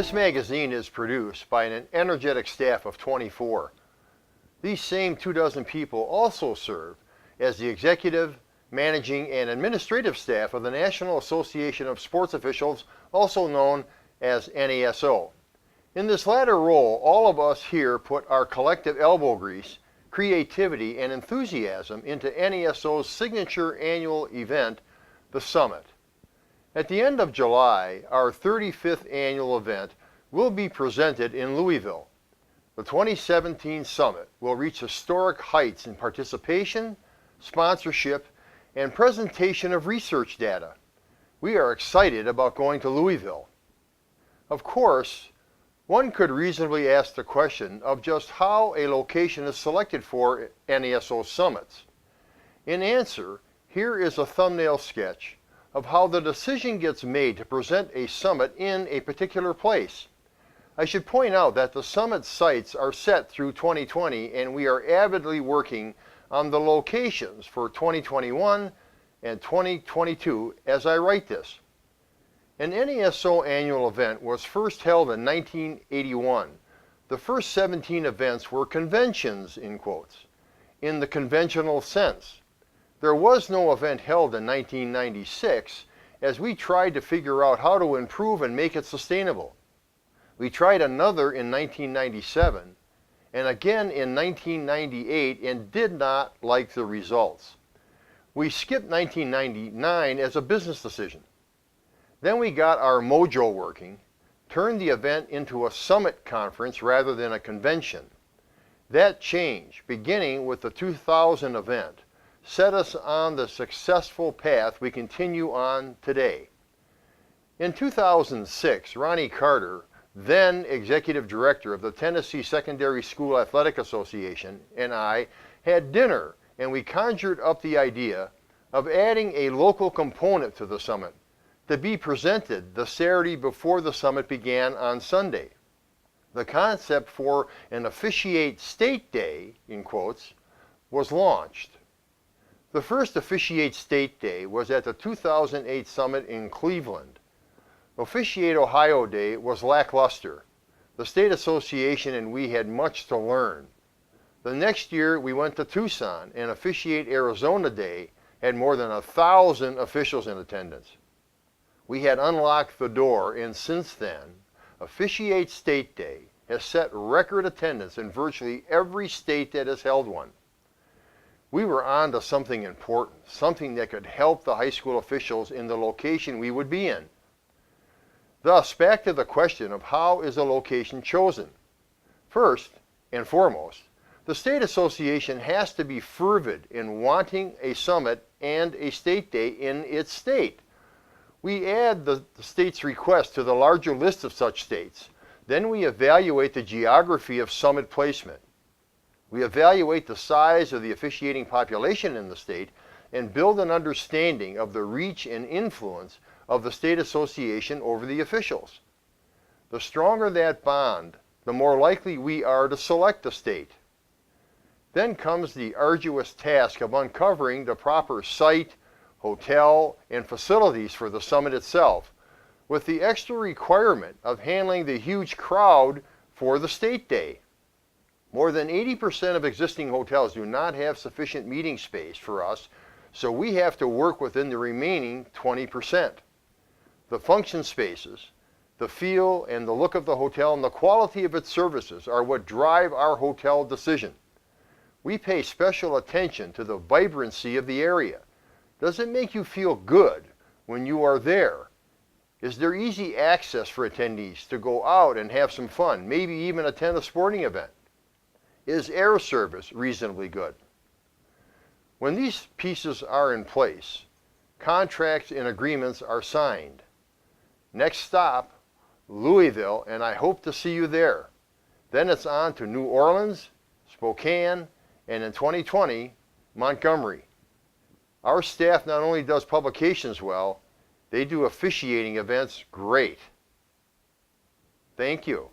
This magazine is produced by an energetic staff of 24. These same 24 people also serve as the executive, managing, and administrative staff of the National Association of Sports Officials, also known as NASO. In this latter role, all of us here put our collective elbow grease, creativity, and enthusiasm into NASO's signature annual event, the Summit. At the end of July, our 35th annual event will be presented in Louisville. The 2017 Summit will reach historic heights in participation, sponsorship, and presentation of research data. We are excited about going to Louisville. Of course, one could reasonably ask the question of just how a location is selected for NASO summits. In answer, here is a thumbnail sketch of how the decision gets made to present a summit in a particular place. I should point out that the summit sites are set through 2020, and we are avidly working on the locations for 2021 and 2022 as I write this. An NASO annual event was first held in 1981. The first 17 events were conventions, in quotes, in the conventional sense. There was no event held in 1996 as we tried to figure out how to improve and make it sustainable. We tried another in 1997 and again in 1998 and did not like the results. We skipped 1999 as a business decision. Then we got our mojo working, turned the event into a summit conference rather than a convention. That change, beginning with the 2000 event, set us on the successful path we continue on today. In 2006, Ronnie Carter, then Executive Director of the Tennessee Secondary School Athletic Association, and I had dinner, and we conjured up the idea of adding a local component to the summit to be presented the Saturday before the summit began on Sunday. The concept for an Officiate State Day, in quotes, was launched. The first Officiate State Day was at the 2008 summit in Cleveland. Officiate Ohio Day was lackluster. The state association and we had much to learn. The next year we went to Tucson, and Officiate Arizona Day had more than 1,000 officials in attendance. We had unlocked the door, and since then, Officiate State Day has set record attendance in virtually every state that has held one. We were on to something important, something that could help the high school officials in the location we would be in. Thus, back to the question of how is a location chosen. First and foremost, the state association has to be fervid in wanting a summit and a state day in its state. We add the state's request to the larger list of such states. Then we evaluate the geography of summit placement. We evaluate the size of the officiating population in the state and build an understanding of the reach and influence of the state association over the officials. The stronger that bond, the more likely we are to select the state. Then comes the arduous task of uncovering the proper site, hotel, and facilities for the summit itself, with the extra requirement of handling the huge crowd for the state day. More than 80% of existing hotels do not have sufficient meeting space for us, so we have to work within the remaining 20%. The function spaces, the feel and the look of the hotel, and the quality of its services are what drive our hotel decision. We pay special attention to the vibrancy of the area. Does it make you feel good when you are there? Is there easy access for attendees to go out and have some fun, maybe even attend a sporting event? Is air service reasonably good? When these pieces are in place, contracts and agreements are signed. Next stop, Louisville, and I hope to see you there. Then it's on to New Orleans, Spokane, and in 2020, Montgomery. Our staff not only does publications well, they do officiating events great. Thank you.